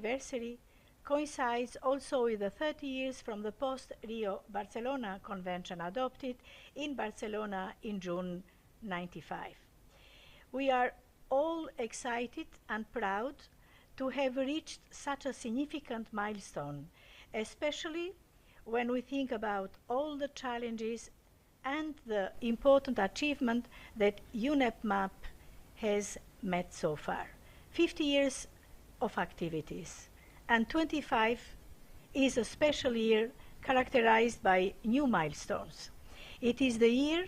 anniversary coincides also with the 30 years from the post-Rio Barcelona Convention adopted in Barcelona in June 95. We are all excited and proud to have reached such a significant milestone, especially when we think about all the challenges and the important achievement that UNEP MAP has met so far. 50 years of activities, and 25 is a special year characterized by new milestones. It is the year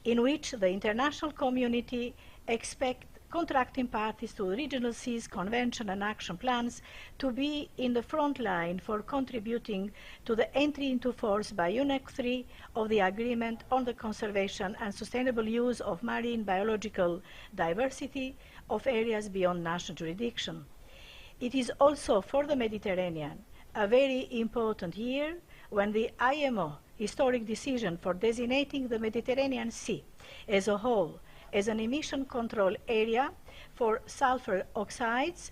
in which the international community expects contracting parties to regional seas convention and action plans to be in the front line for contributing to the entry into force by UNEP 3 of the Agreement on the Conservation and Sustainable Use of Marine Biological Diversity of Areas Beyond National Jurisdiction. It is also for the Mediterranean a very important year when the IMO historic decision for designating the Mediterranean Sea as a whole as an emission control area for sulfur oxides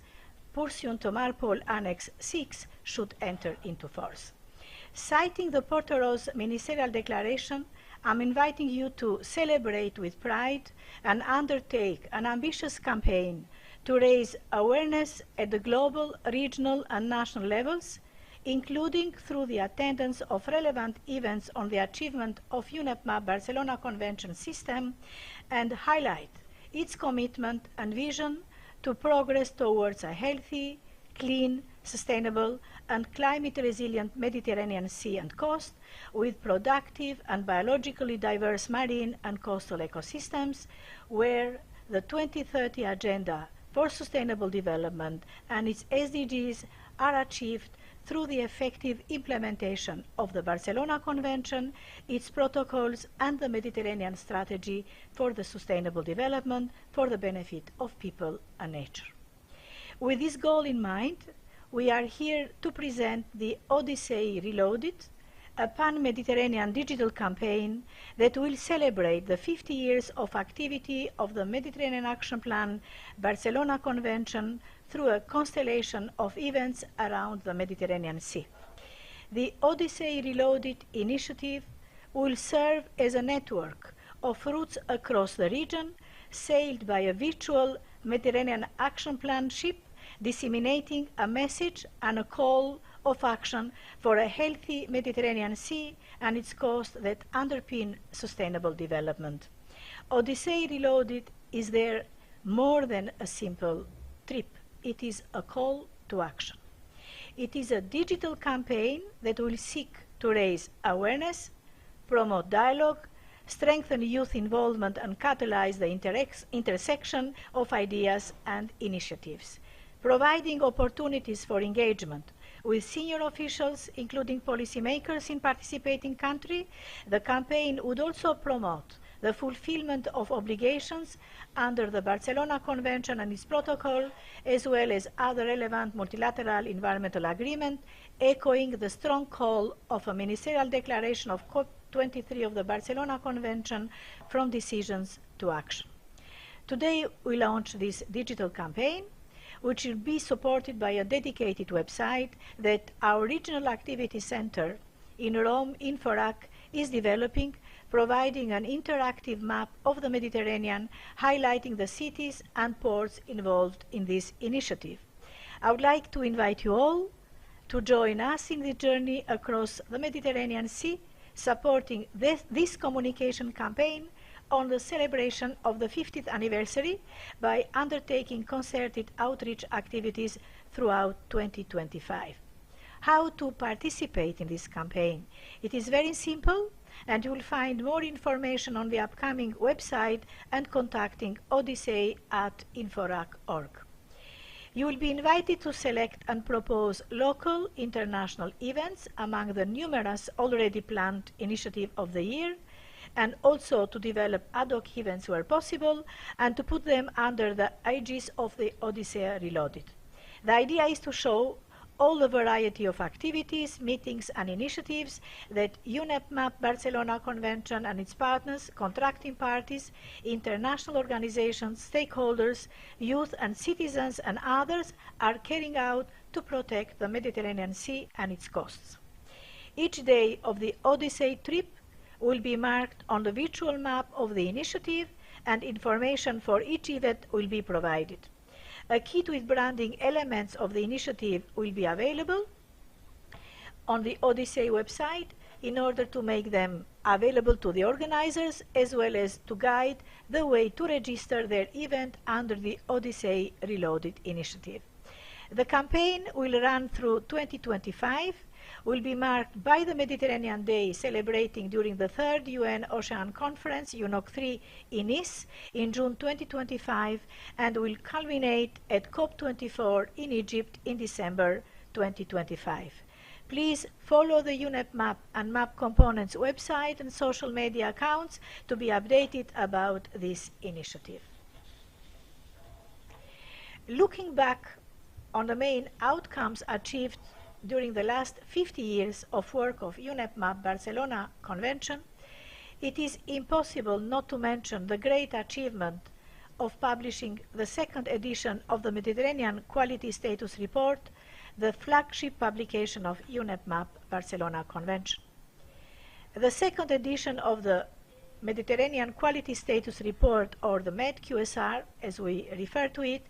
pursuant to MARPOL Annex 6 should enter into force. Citing the Portoro's Ministerial Declaration, I'm inviting you to celebrate with pride and undertake an ambitious campaign to raise awareness at the global, regional, and national levels, including through the attendance of relevant events on the achievement of UNEP MAP Barcelona Convention system, and highlight its commitment and vision to progress towards a healthy, clean, sustainable, and climate-resilient Mediterranean Sea and coast with productive and biologically diverse marine and coastal ecosystems, where the 2030 Agenda for Sustainable Development and its SDGs are achieved through the effective implementation of the Barcelona Convention, its protocols, and the Mediterranean Strategy for the Sustainable Development for the benefit of people and nature. With this goal in mind, we are here to present the Odyssey Reloaded, a pan-Mediterranean digital campaign that will celebrate the 50 years of activity of the Mediterranean Action Plan Barcelona Convention through a constellation of events around the Mediterranean Sea. The Odyssey Reloaded initiative will serve as a network of routes across the region, sailed by a virtual Mediterranean Action Plan ship, disseminating a message and a call of action for a healthy Mediterranean Sea and its coast that underpin sustainable development. Odyssey Reloaded is there more than a simple trip. It is a call to action. It is a digital campaign that will seek to raise awareness, promote dialogue, strengthen youth involvement, and catalyze the intersection of ideas and initiatives, providing opportunities for engagement with senior officials, including policymakers in participating countries. The campaign would also promote the fulfillment of obligations under the Barcelona Convention and its protocol, as well as other relevant multilateral environmental agreements, echoing the strong call of a ministerial declaration of COP23 of the Barcelona Convention from decisions to action. Today, we launch this digital campaign, which will be supported by a dedicated website that our Regional Activity Center in Rome, Inforac, is developing, providing an interactive map of the Mediterranean, highlighting the cities and ports involved in this initiative. I would like to invite you all to join us in the journey across the Mediterranean Sea, supporting this communication campaign on the celebration of the 50th anniversary by undertaking concerted outreach activities throughout 2025. How to participate in this campaign? It is very simple, and you will find more information on the upcoming website and contacting odyssey@inforac.org. You will be invited to select and propose local international events among the numerous already planned initiatives of the year, and also to develop ad hoc events where possible, and to put them under the aegis of the Odyssey Reloaded. The idea is to show all the variety of activities, meetings and initiatives that UNEP MAP Barcelona Convention and its partners, contracting parties, international organizations, stakeholders, youth and citizens and others are carrying out to protect the Mediterranean Sea and its coasts. Each day of the Odyssey trip will be marked on the virtual map of the initiative, and information for each event will be provided. A kit with branding elements of the initiative will be available on the Odyssey website in order to make them available to the organizers, as well as to guide the way to register their event under the Odyssey Reloaded initiative. The campaign will run through 2025, will be marked by the Mediterranean Day, celebrating during the 3rd UN Ocean Conference, UNOC 3, in Nice in June 2025, and will culminate at COP24 in Egypt in December 2025. Please follow the UNEP MAP and MAP Components website and social media accounts to be updated about this initiative. Looking back on the main outcomes achieved during the last 50 years of work of UNEP MAP Barcelona Convention, it is impossible not to mention the great achievement of publishing the 2nd edition of the Mediterranean Quality Status Report, the flagship publication of UNEP MAP Barcelona Convention. The 2nd edition of the Mediterranean Quality Status Report, or the MED QSR as we refer to it,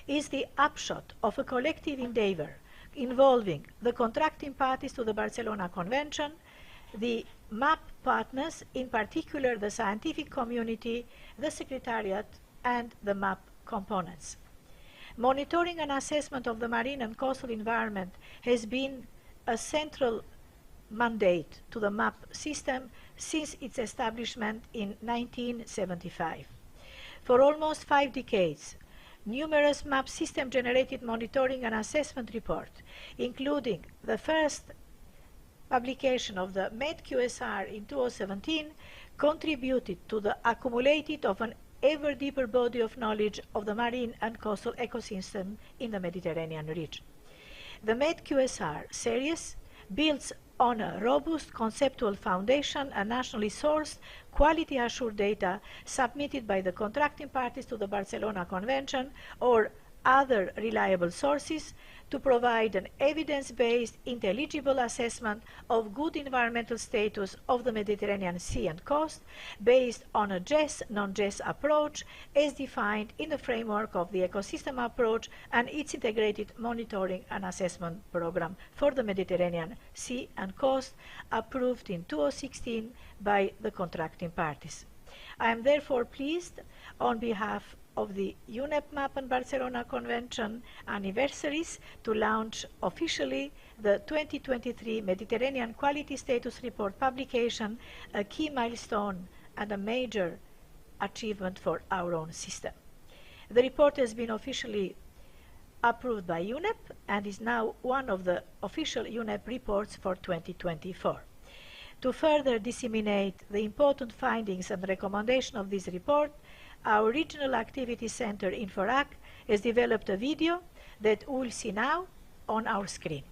is the upshot of a collective endeavor involving the contracting parties to the Barcelona Convention, the MAP partners, in particular the scientific community, the Secretariat, and the MAP components. Monitoring and assessment of the marine and coastal environment has been a central mandate to the MAP system since its establishment in 1975. For almost 5 decades, numerous MAP system-generated monitoring and assessment reports, including the first publication of the MED QSR in 2017, contributed to the accumulated of an ever deeper body of knowledge of the marine and coastal ecosystem in the Mediterranean region. The MED QSR series builds on a robust conceptual foundation and nationally sourced, quality-assured data submitted by the contracting parties to the Barcelona Convention or other reliable sources to provide an evidence-based, intelligible assessment of good environmental status of the Mediterranean Sea and coast based on a GES, non-GES approach as defined in the framework of the ecosystem approach and its integrated monitoring and assessment program for the Mediterranean Sea and coast, approved in 2016 by the contracting parties. I am therefore pleased, on behalf of the UNEP MAP and Barcelona Convention anniversaries, to launch officially the 2023 Mediterranean Quality Status Report publication, a key milestone and a major achievement for our own system. The report has been officially approved by UNEP and is now one of the official UNEP reports for 2024. To further disseminate the important findings and recommendations of this report, our Regional Activity Center in Forak has developed a video that we will see now on our screen.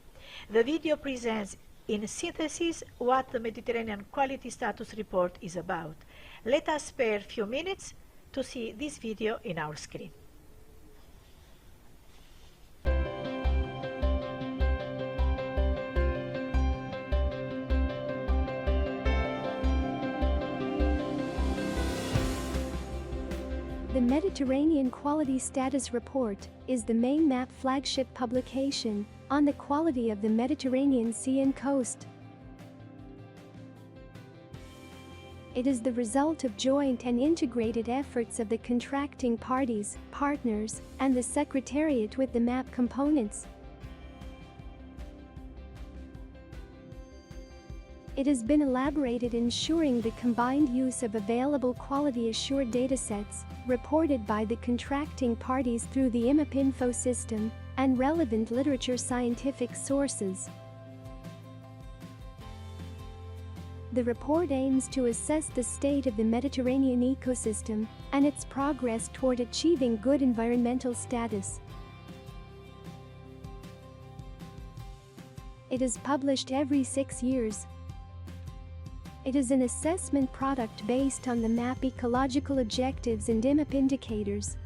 The video presents in synthesis what the Mediterranean Quality Status Report is about. Let us spare a few minutes to see this video in our screen. The Mediterranean Quality Status Report is the main MAP flagship publication on the quality of the Mediterranean Sea and coast. It is the result of joint and integrated efforts of the contracting parties, partners, and the Secretariat with the MAP components. It has been elaborated ensuring the combined use of available quality-assured datasets, reported by the contracting parties through the MAP50 system, and relevant literature scientific sources. The report aims to assess the state of the Mediterranean ecosystem and its progress toward achieving good environmental status. It is published every 6 years. It is an assessment product based on the MAP ecological objectives and MEP indicators.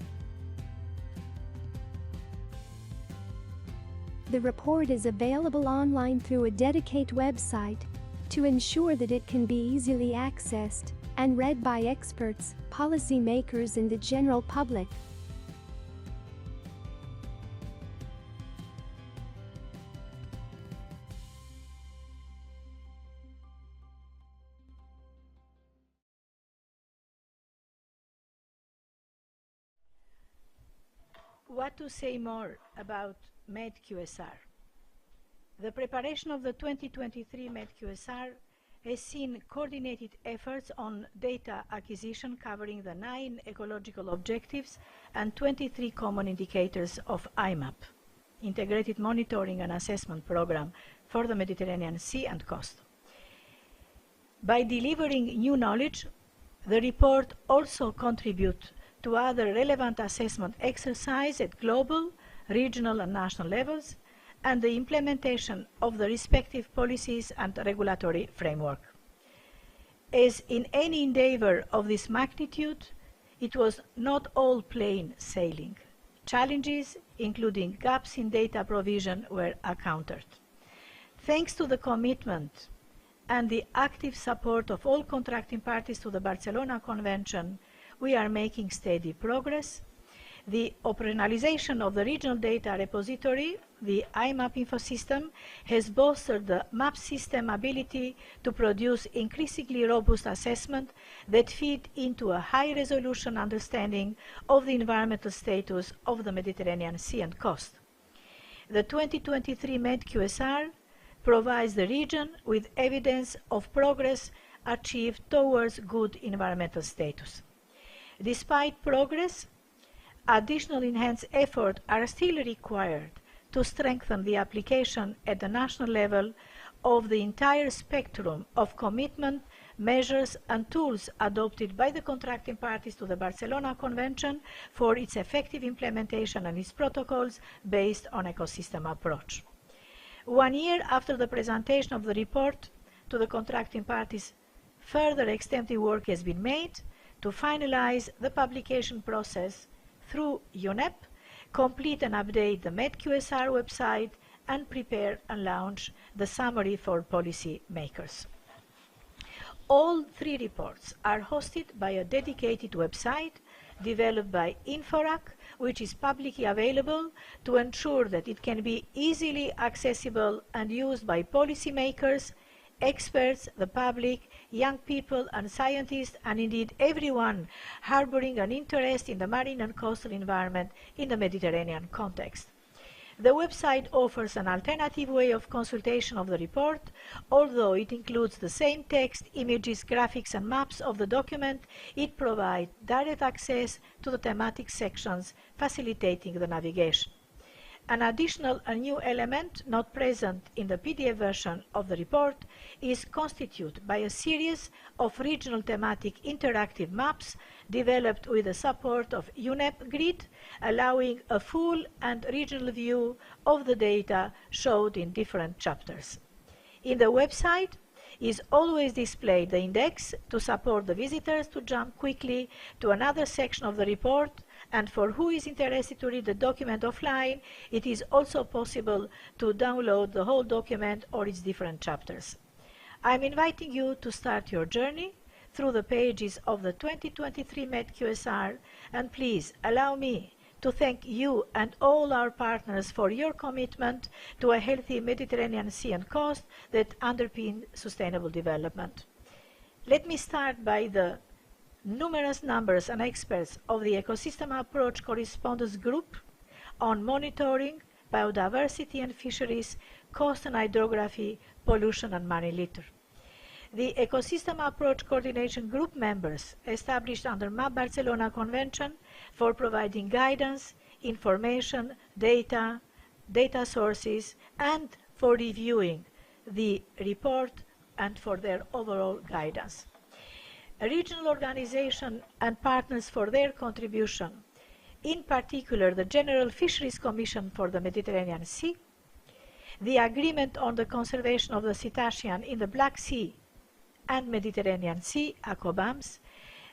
The report is available online through a dedicated website to ensure that it can be easily accessed and read by experts, policymakers, and the general public. What to say more about MED QSR? The preparation of the 2023 MED QSR has seen coordinated efforts on data acquisition covering the 9 ecological objectives and 23 common indicators of IMAP, Integrated Monitoring and Assessment Program for the Mediterranean Sea and Coast. By delivering new knowledge, the report also contributes to other relevant assessment exercises at global, regional and national levels, and the implementation of the respective policies and regulatory framework. As in any endeavor of this magnitude, it was not all plain sailing. Challenges, including gaps in data provision, were encountered. Thanks to the commitment and the active support of all contracting parties to the Barcelona Convention, we are making steady progress. The operationalization of the regional data repository, the IMAP info system, has bolstered the MAP system ability to produce increasingly robust assessments that feed into a high-resolution understanding of the environmental status of the Mediterranean Sea and coast. The 2023 MED QSR provides the region with evidence of progress achieved towards good environmental status. Despite progress, additional enhanced efforts are still required to strengthen the application at the national level of the entire spectrum of commitment, measures and tools adopted by the contracting parties to the Barcelona Convention for its effective implementation and its protocols based on ecosystem approach. 1 year after the presentation of the report to the contracting parties, further extensive work has been made to finalize the publication process through UNEP, complete and update the MED QSR website, and prepare and launch the summary for policy makers. All 3 reports are hosted by a dedicated website developed by Inforac, which is publicly available to ensure that it can be easily accessible and used by policymakers, experts, the public, young people and scientists, and indeed everyone harboring an interest in the marine and coastal environment in the Mediterranean context. The website offers an alternative way of consultation of the report. Although it includes the same text, images, graphics and maps of the document, it provides direct access to the thematic sections, facilitating the navigation. An additional and new element not present in the PDF version of the report is constituted by a series of regional thematic interactive maps developed with the support of UNEP Grid, allowing a full and regional view of the data showed in different chapters. In the website is always displayed the index to support the visitors to jump quickly to another section of the report, and for who is interested to read the document offline, it is also possible to download the whole document or its different chapters. I'm inviting you to start your journey through the pages of the 2023 MED QSR, and please allow me to thank you and all our partners for your commitment to a healthy Mediterranean Sea and coast that underpin sustainable development. Let me start by the numerous numbers and experts of the Ecosystem Approach Correspondence Group on monitoring, biodiversity and fisheries, coast and hydrography, pollution and marine litter. The Ecosystem Approach Coordination Group members established under MAP Barcelona Convention for providing guidance, information, data sources, and for reviewing the report and for their overall guidance. A regional organization and partners for their contribution, in particular the General Fisheries Commission for the Mediterranean Sea, the agreement on the conservation of the cetacean in the Black Sea and Mediterranean Sea, ACOBAMS,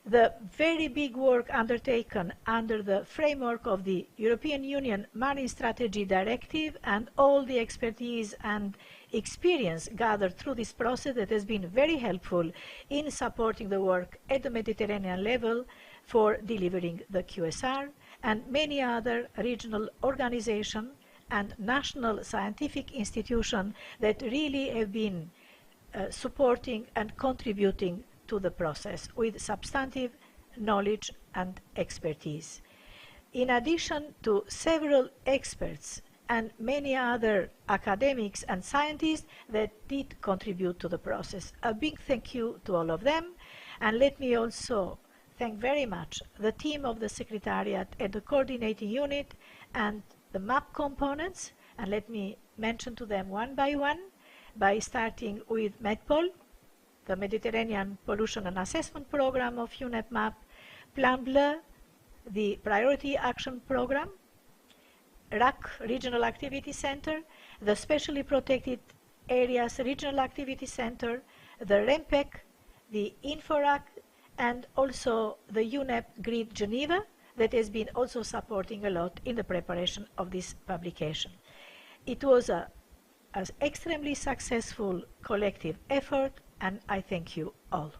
the very big work undertaken under the framework of the European Union Marine Strategy Directive, and all the expertise and experience gathered through this process that has been very helpful in supporting the work at the Mediterranean level for delivering the QSR, and many other regional organizations and national scientific institutions that really have been supporting and contributing to the process with substantive knowledge and expertise. In addition to several experts and many other academics and scientists that did contribute to the process. A big thank you to all of them, and let me also thank very much the team of the Secretariat and the coordinating unit and the MAP components, and let me mention to them one by one, by starting with MEDPOL, the Mediterranean Pollution and Assessment Program of UNEP MAP, Plan Bleu, the Priority Action Program, RAC Regional Activity Center, the Specially Protected Areas Regional Activity Center, the REMPEC, the INFORAC, and also the UNEP Grid Geneva that has been also supporting a lot in the preparation of this publication. It was an extremely successful collective effort, and I thank you all.